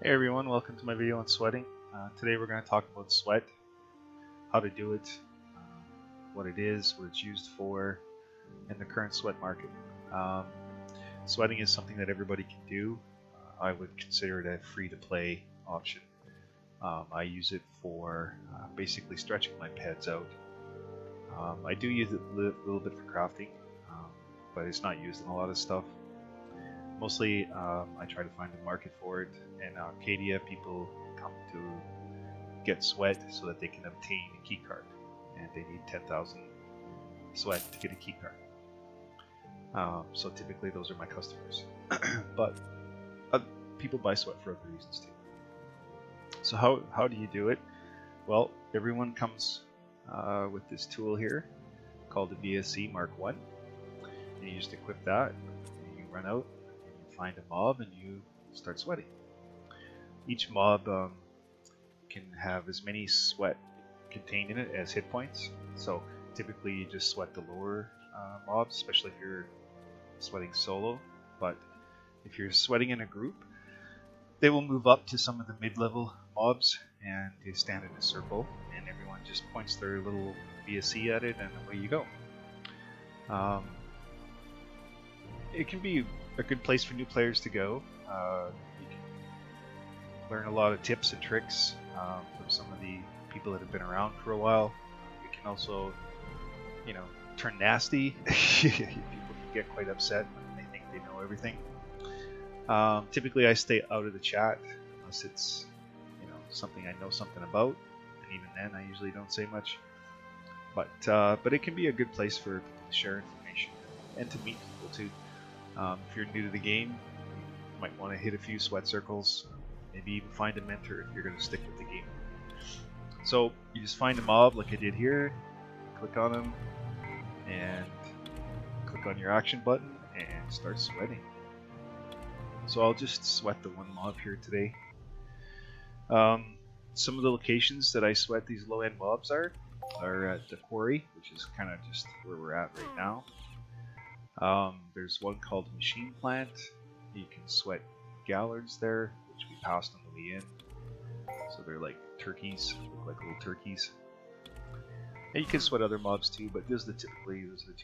Hey everyone, welcome to my video on sweating. Today we're going to talk about sweat, how to do it, what it is, what it's used for, and the current sweat market. Sweating is something that everybody can do. I would consider it a free-to-play option. I use it for basically stretching my pads out. I do use it a little bit for crafting, but it's not used in a lot of stuff. Mostly, I try to find a market for it. In Arcadia, people come to get sweat so that they can obtain a key card, and they need 10,000 sweat to get a key card. So typically, those are my customers. But people buy sweat for other reasons too. So how do you do it? Well, everyone comes with this tool here called the VSC Mark 1. And you just equip that, and you run out. Find a mob and you start sweating. Each mob can have as many sweat contained in it as hit points. So typically you just sweat the lower mobs, especially if you're sweating solo. But if you're sweating in a group, they will move up to some of the mid-level mobs and you stand in a circle and everyone just points their little VSC at it and away you go. It can be a good place for new players to go. You can learn a lot of tips and tricks from some of the people that have been around for a while. It can also, turn nasty. People can get quite upset when they think they know everything. Typically, I stay out of the chat unless it's, something I know something about, and even then, I usually don't say much. But it can be a good place for people to share information and to meet people too. If you're new to the game, you might want to hit a few sweat circles, maybe even find a mentor if you're going to stick with the game. So you just find a mob like I did here, click on them, and click on your action button and start sweating. So I'll just sweat the one mob here today. Some of the locations that I sweat these low-end mobs are at the quarry, which is kind of just where we're at right now. There's one called Machine Plant. You can sweat gallards there, which we passed on the way in. So they're like turkeys, look like little turkeys. And you can sweat other mobs too, but those are the two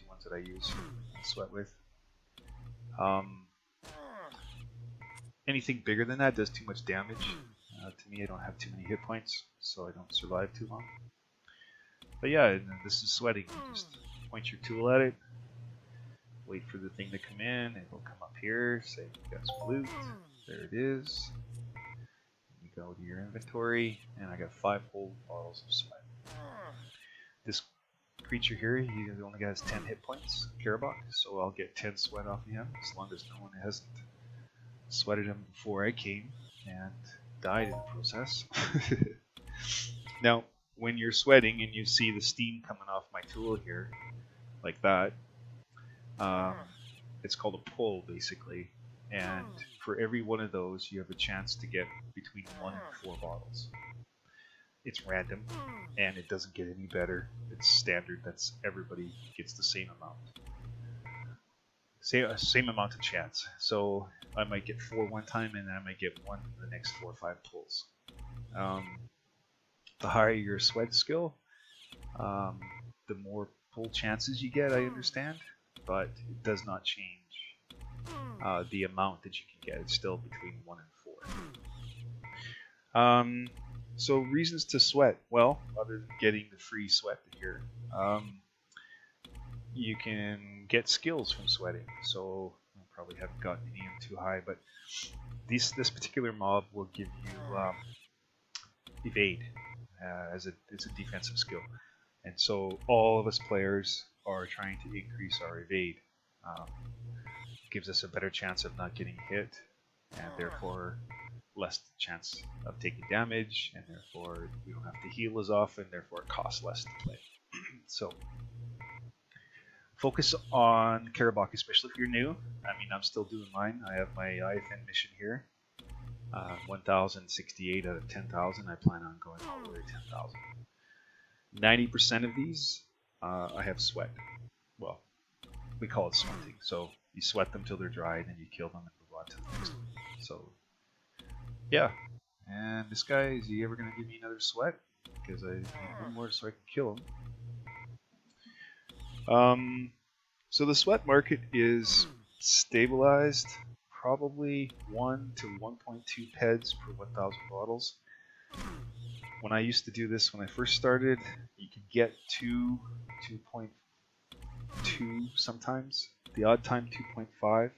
ones that I use and sweat with. Anything bigger than that does too much damage. To me, I don't have too many hit points, so I don't survive too long. But yeah, and this is sweating. You just point your tool at it. Wait for the thing to come in, it will come up here, say you got some loot, there it is. You go to your inventory, and I got 5 whole bottles of sweat. This creature here, he only has 10 hit points, Karabok, so I'll get 10 sweat off of him, as long as no one hasn't sweated him before I came, and died in the process. Now, when you're sweating and you see the steam coming off my tool here, like that, it's called a pull basically, and for every one of those you have a chance to get between 1 and 4 bottles. It's random and it doesn't get any better. It's standard. That's everybody gets the same amount. Same amount of chance. So I might get 4 one time and then I might get 1 in the next 4 or 5 pulls. The higher your sweat skill, the more pull chances you get, I understand. But it does not change the amount that you can get. It's still between 1 and 4. So reasons to sweat. Well, other than getting the free sweat here, you can get skills from sweating. So I probably haven't gotten any of them too high, but this particular mob will give you evade as a defensive skill. And so all of us players are trying to increase our evade. Gives us a better chance of not getting hit, and therefore less chance of taking damage, and therefore we don't have to heal as often, therefore it costs less to play. So focus on Karabok, especially if you're new. I mean, I'm still doing mine. I have my IFN mission here. 1,068 out of 10,000. I plan on going all the way to 10,000. 90% of these, I have sweat. Well, we call it swunting. So you sweat them till they're dry, and then you kill them and move on to the next one. So yeah, And this guy, is he ever going to give me another sweat? Because I need one more so I can kill him. So the sweat market is stabilized, probably 1 to 1.2 peds per 1,000 bottles. When I used to do this when I first started, you could get 2.2 sometimes, the odd time 2.5.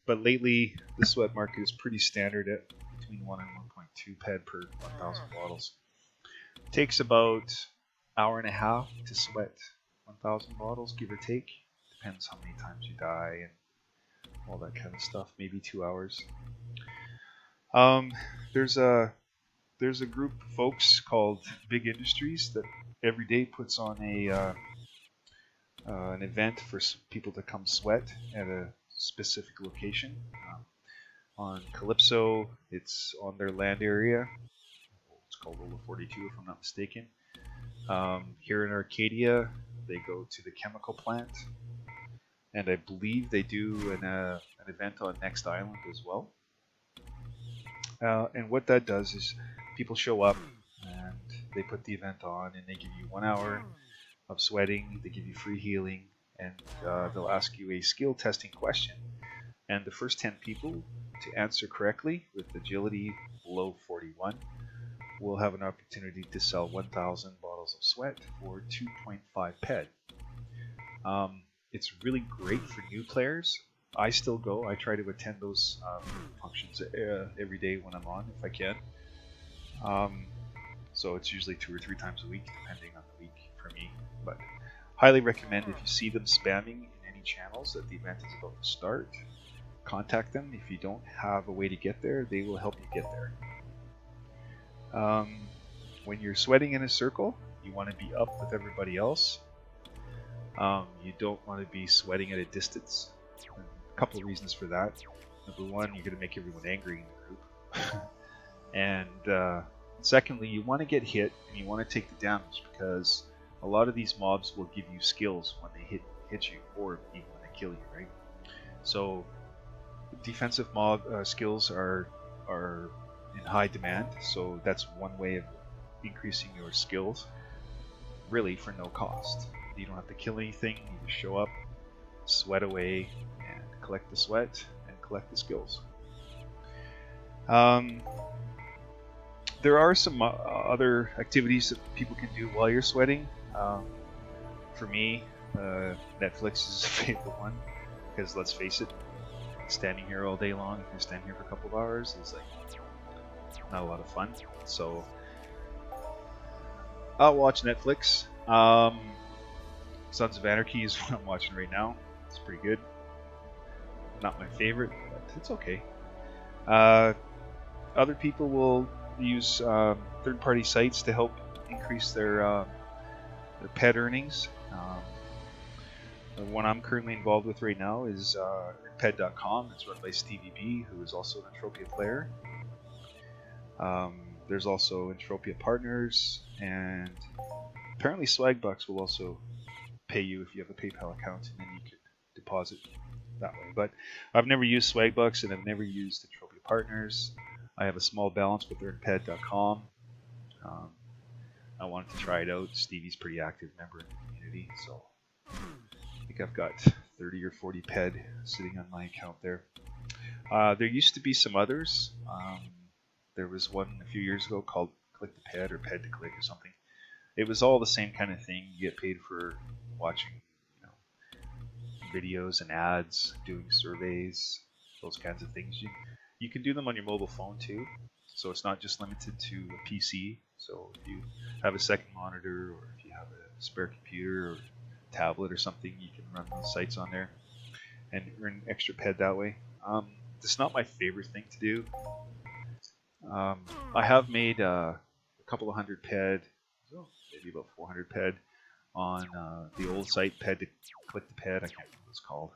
But lately, the sweat market is pretty standard at between 1 and 1.2 ped per 1,000 bottles. It takes about hour and a half to sweat 1,000 bottles, give or take. Depends how many times you die and all that kind of stuff. Maybe 2 hours. There's a group of folks called Big Industries that every day puts on an event for people to come sweat at a specific location. On Calypso, it's on their land area. It's called Ola 42, if I'm not mistaken. Here in Arcadia, they go to the chemical plant, and I believe they do an event on Next Island as well. And what that does is people show up and they put the event on, and they give you 1 hour of sweating. They give you free healing, and they'll ask you a skill testing question. And the first 10 people to answer correctly with agility below 41 will have an opportunity to sell 1,000 bottles of sweat for 2.5 ped. It's really great for new players. I still go. I try to attend those functions every day when I'm on, if I can. So it's usually 2 or 3 times a week, depending on the week for me. But highly recommend, if you see them spamming in any channels that the event is about to start, contact them. If you don't have a way to get there, they will help you get there. When you're sweating in a circle, you want to be up with everybody else. You don't want to be sweating at a distance. A couple of reasons for that. Number one, you're going to make everyone angry in the group. And secondly, you want to get hit and you want to take the damage, because a lot of these mobs will give you skills when they hit you, or even when they kill you, right? So defensive mob skills are in high demand, so that's one way of increasing your skills, really for no cost. You don't have to kill anything, you just show up, sweat away, and collect the sweat, and collect the skills. There are some other activities that people can do while you're sweating. For me, Netflix is a favorite one, because let's face it, standing here all day long, if you're standing here for a couple of hours, is like not a lot of fun. So I'll watch Netflix. Sons of Anarchy is what I'm watching right now. It's pretty good. Not my favorite, but it's okay. Other people will use third-party sites to help increase their pet earnings. The one I'm currently involved with right now is ped.com. It's run by Stevie B, who is also an Entropia player. There's also Entropia Partners, and apparently Swagbucks will also pay you if you have a PayPal account, and then you could deposit that way. But I've never used Swagbucks, and I've never used Entropia Partners. I have a small balance with earnped.com. I wanted to try it out. Stevie's pretty active member in the community, so I think I've got 30 or 40 ped sitting on my account there. There used to be some others. There was one a few years ago called Click the Ped, or Ped to Click, or something. It was all the same kind of thing. You get paid for watching, videos and ads, doing surveys, those kinds of things. You can do them on your mobile phone too, so it's not just limited to a PC. So if you have a second monitor, or if you have a spare computer or tablet or something, you can run those sites on there and earn extra ped that way. It's not my favorite thing to do. I have made a couple of hundred ped, maybe about 400 ped, on the old site, Ped to Click the Ped. I can't remember what it's called.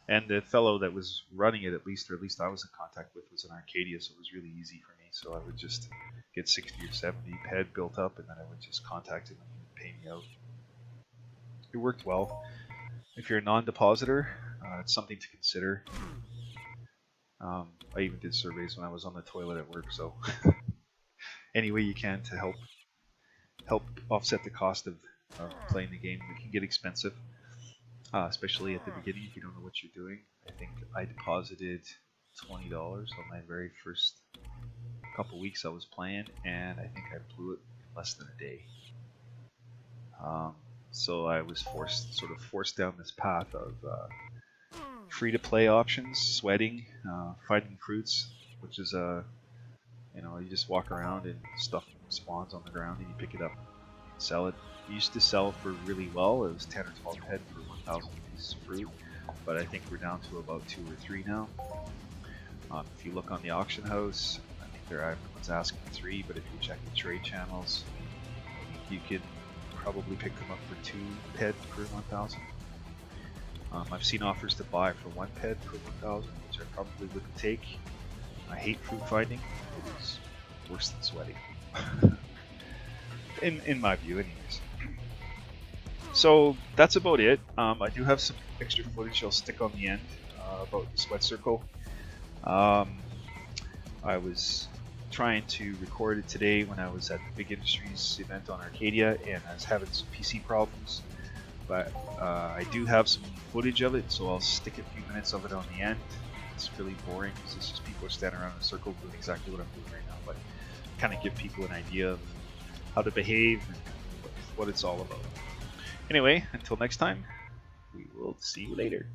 And the fellow that was running it, or at least I was in contact with, was in Arcadia, so it was really easy for me. So I would just get 60 or 70 ped built up, and then I would just contact him and he would pay me out. It worked well. If you're a non-depositor, it's something to consider. I even did surveys when I was on the toilet at work. So any way you can to help offset the cost of playing the game. It can get expensive, especially at the beginning if you don't know what you're doing. I think I deposited $20 on my very first couple weeks I was playing, and I think I blew it in less than a day. So I was forced down this path of free-to-play options, sweating, finding fruits, which is you just walk around and stuff spawns on the ground and you pick it up, sell it. It used to sell for really well. It was 10 or 12 head for 1,000 pieces of fruit, but I think we're down to about 2 or 3 now. If you look on the auction house, I think everyone's asking 3, but if you check the trade channels, you can probably pick them up for 2 head per 1,000. I've seen offers to buy for 1 ped per 1,000, which I probably wouldn't take. I hate fruit finding. It is worse than sweating. in my view, anyways. So that's about it. I do have some extra footage I'll stick on the end about the sweat circle. I was trying to record it today when I was at the Big Industries event on Arcadia, and I was having some PC problems. But I do have some footage of it, so I'll stick a few minutes of it on the end. It's really boring because it's just people standing around in a circle doing exactly what I'm doing right now, but kind of give people an idea of how to behave and what it's all about. Anyway, until next time, we will see you later.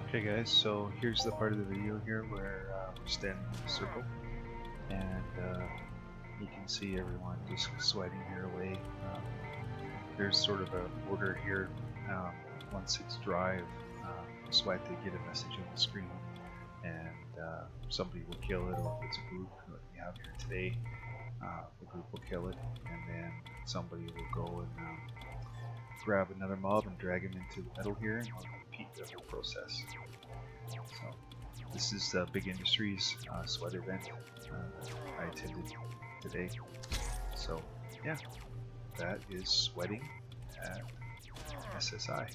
Okay guys, so here's the part of the video here where we're standing in a circle, and you can see everyone just sweating here away. There's sort of a order here. Once it's dry, sweat, they get a message on the screen, and somebody will kill it, or if it's a group like we have here today, the group will kill it, and then somebody will go and grab another mob and drag him into the middle here, and we'll repeat the whole process. So this is the Big Industries sweat event I attended today. So yeah, that is sweating at SSI.